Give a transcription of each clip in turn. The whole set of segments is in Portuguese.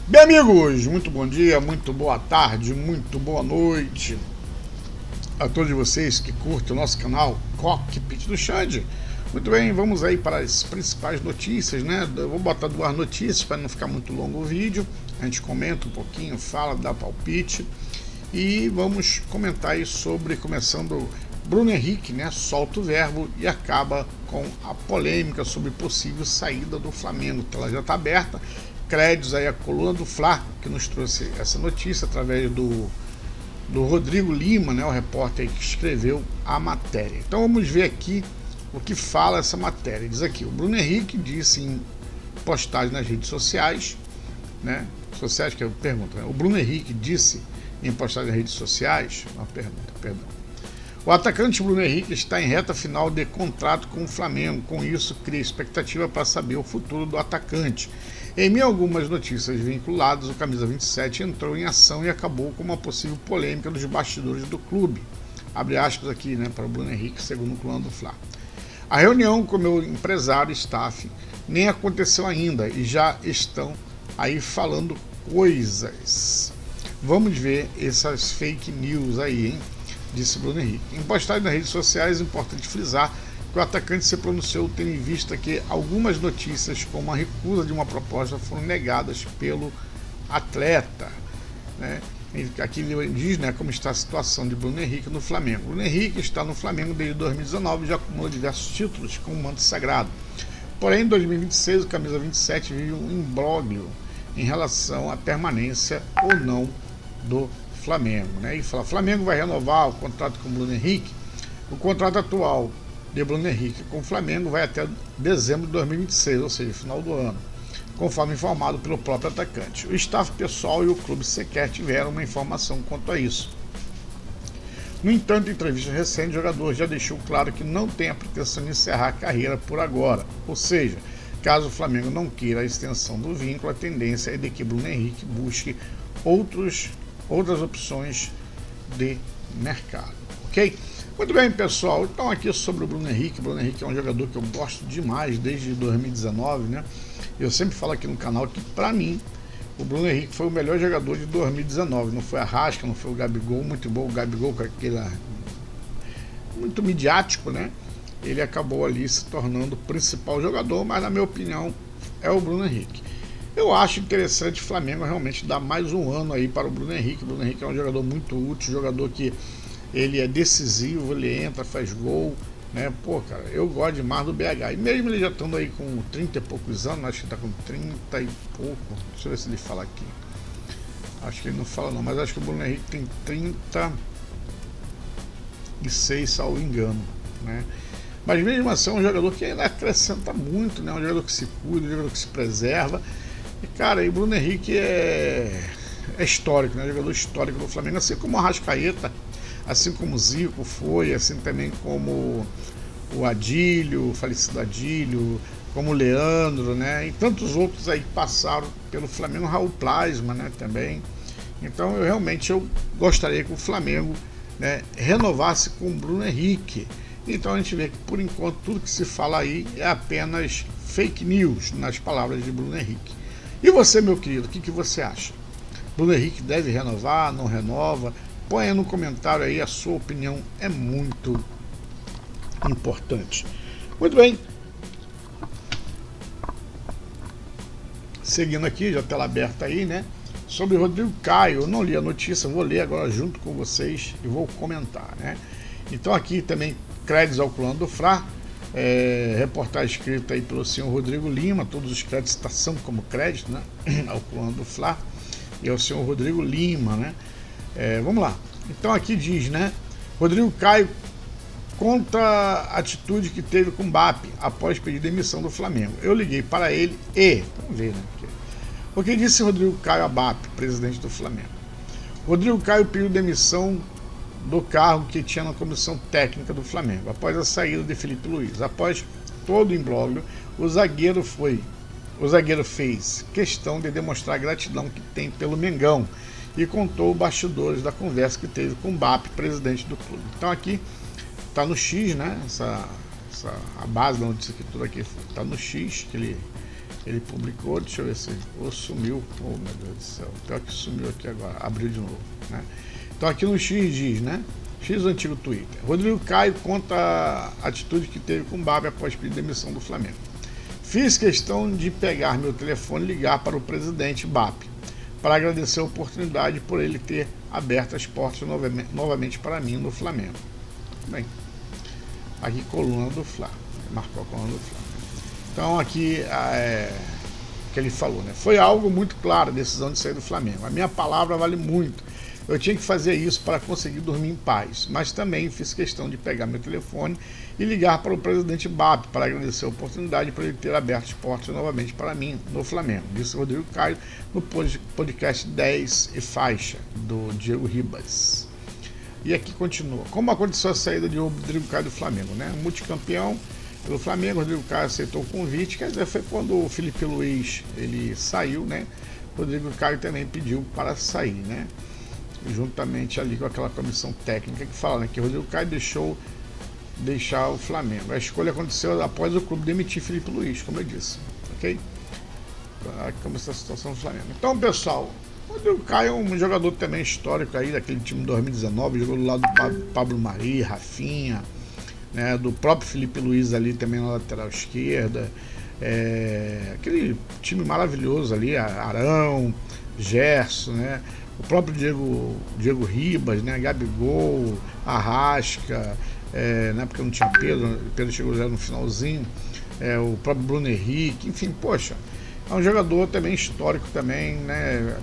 Bem, amigos, muito bom dia, muito boa tarde, muito boa noite a todos vocês que curtem o nosso canal Cockpit do Xande. Muito bem, vamos aí para as principais notícias, né? Eu vou botar duas notícias para não ficar muito longo o vídeo. A gente comenta um pouquinho, fala, dá palpite e vamos comentar aí sobre, começando, Bruno Henrique, né? Solta o verbo e acaba com a polêmica sobre possível saída do Flamengo. Ela já está aberta. Créditos aí a coluna do Fla, que nos trouxe essa notícia através do Rodrigo Lima, né, o repórter que escreveu a matéria. Então vamos ver aqui o que fala essa matéria. Diz aqui: o Bruno Henrique disse em postagem nas redes sociais, né, sociais que eu pergunto, né, o Bruno Henrique disse em postagem nas redes sociais, uma pergunta, perdão. O atacante Bruno Henrique está em reta final de contrato com o Flamengo. Com isso, cria expectativa para saber o futuro do atacante. Em meio a algumas notícias vinculadas, o camisa 27 entrou em ação e acabou com uma possível polêmica dos bastidores do clube. Abre aspas aqui, né, para o Bruno Henrique, segundo o clã do Fla. A reunião com o meu empresário e staff nem aconteceu ainda e já estão aí falando coisas. Vamos ver essas fake news aí, hein? Disse Bruno Henrique. Em postagem nas redes sociais, é importante frisar que o atacante se pronunciou tendo em vista que algumas notícias, como a recusa de uma proposta, foram negadas pelo atleta, né? Aqui ele diz, né, como está a situação de Bruno Henrique no Flamengo. Bruno Henrique está no Flamengo desde 2019 e já acumulou diversos títulos com o manto sagrado. Porém, em 2026, o camisa 27 vive um imbróglio em relação à permanência ou não do Flamengo, né? E fala: Flamengo vai renovar o contrato com o Bruno Henrique. O contrato atual de Bruno Henrique com o Flamengo vai até dezembro de 2026, ou seja, final do ano, conforme informado pelo próprio atacante. O staff pessoal e o clube sequer tiveram uma informação quanto a isso. No entanto, em entrevista recente, o jogador já deixou claro que não tem a pretensão de encerrar a carreira por agora, ou seja, caso o Flamengo não queira a extensão do vínculo, a tendência é de que Bruno Henrique busque outras opções de mercado, ok? Muito bem, pessoal, então aqui sobre o Bruno Henrique. O Bruno Henrique é um jogador que eu gosto demais desde 2019, né? Eu sempre falo aqui no canal que, para mim, o Bruno Henrique foi o melhor jogador de 2019. Não foi a Rasca, não foi o Gabigol, muito bom o Gabigol com aquele muito midiático, né? Ele acabou ali se tornando o principal jogador, mas na minha opinião é o Bruno Henrique. Eu acho interessante o Flamengo realmente dar mais um ano aí para o Bruno Henrique. O Bruno Henrique é um jogador muito útil, jogador que ele é decisivo, ele entra, faz gol, né? Pô, cara, eu gosto demais do BH. E mesmo ele já estando aí com 30 e poucos anos, acho que tá com 30 e pouco. Deixa eu ver se ele fala aqui. Acho que ele não fala não, mas acho que o Bruno Henrique tem 36, salvo engano, né? Mas mesmo assim é um jogador que ainda acrescenta muito, né? Um jogador que se cuida, um jogador que se preserva. E, cara, e o Bruno Henrique é histórico, né? Jogador histórico do Flamengo, assim como o Arrascaeta, assim como o Zico foi, assim também como o Adílio, o falecido Adílio, como o Leandro, né? E tantos outros aí que passaram pelo Flamengo, Raul Plasma, né, também. Então eu realmente gostaria que o Flamengo, né, renovasse com o Bruno Henrique. Então a gente vê que por enquanto tudo que se fala aí é apenas fake news, nas palavras de Bruno Henrique. E você, meu querido, o que você acha? Bruno Henrique deve renovar, não renova? Põe aí no comentário aí, a sua opinião é muito importante. Muito bem. Seguindo aqui, já tela aberta aí, né? Sobre Rodrigo Caio, eu não li a notícia, vou ler agora junto com vocês e vou comentar, né? Então aqui também créditos ao clã do Fla, reportagem escrita aí pelo senhor Rodrigo Lima, todos os créditos são como crédito, né? Ao clã do Fla e ao senhor Rodrigo Lima, né? Vamos lá. Então aqui diz, né? Rodrigo Caio contra a atitude que teve com o BAP após pedir demissão do Flamengo. Eu liguei para ele e... Vamos ver, né? O que disse Rodrigo Caio a BAP, presidente do Flamengo? Rodrigo Caio pediu demissão do cargo que tinha na comissão técnica do Flamengo, após a saída de Felipe Luiz. Após todo o imbróglio, o zagueiro fez questão de demonstrar a gratidão que tem pelo Mengão e contou bastidores da conversa que teve com o BAP, presidente do clube. Então aqui está no X, né? A base da notícia que tudo aqui está no X, que ele Ele publicou, deixa eu ver se sumiu. Oh, meu Deus do céu, pior que sumiu aqui agora, abriu de novo, né? Então aqui no X diz, né? X, o antigo Twitter. Rodrigo Caio conta a atitude que teve com o Babi após pedir demissão do Flamengo. Fiz questão de pegar meu telefone e ligar para o presidente BAP para agradecer a oportunidade por ele ter aberto as portas novamente para mim no Flamengo. Bem, aqui coluna do Fla, marcou a coluna do Fla. Então aqui que ele falou, né? Foi algo muito claro a decisão de sair do Flamengo. A minha palavra vale muito. Eu tinha que fazer isso para conseguir dormir em paz, mas também fiz questão de pegar meu telefone e ligar para o presidente BAP para agradecer a oportunidade por ele ter aberto as portas novamente para mim no Flamengo, disse Rodrigo Caio no podcast 10 e faixa do Diego Ribas. E aqui continua. Como aconteceu a saída de Rodrigo Caio do Flamengo, né? Multicampeão pelo Flamengo, Rodrigo Caio aceitou o convite, quer dizer, foi quando o Felipe Luiz ele saiu, né? Rodrigo Caio também pediu para sair, né? Juntamente ali com aquela comissão técnica que fala, né, que Rodrigo Caio deixar o Flamengo. A escolha aconteceu após o clube demitir Felipe Luiz, como eu disse, ok? Como está a situação do Flamengo. Então, pessoal, o Rodrigo Caio é um jogador também histórico aí daquele time de 2019, jogou do lado do Pablo Mari, Rafinha, né, do próprio Felipe Luiz ali também na lateral esquerda, aquele time maravilhoso ali, Arão, Gerson, né? O próprio Diego Ribas, né? Gabigol, Arrasca, né? Porque não tinha Pedro chegou já no finalzinho, o próprio Bruno Henrique, enfim, poxa, é um jogador também histórico também, né?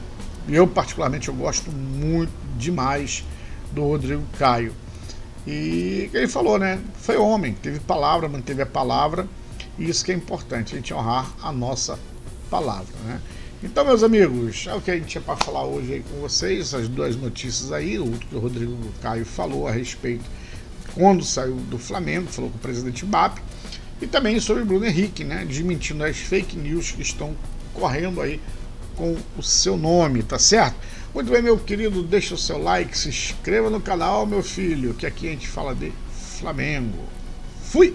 E eu particularmente eu gosto muito demais do Rodrigo Caio. E ele falou, né? Foi homem, teve palavra, manteve a palavra, e isso que é importante, a gente honrar a nossa palavra, né? Então, meus amigos, é o que a gente tinha para falar hoje aí com vocês, as duas notícias aí, o que o Rodrigo Caio falou a respeito quando saiu do Flamengo, falou com o presidente BAP, e também sobre Bruno Henrique, né, desmentindo as fake news que estão correndo aí com o seu nome, tá certo? Muito bem, meu querido, deixa o seu like, se inscreva no canal, meu filho, que aqui a gente fala de Flamengo. Fui!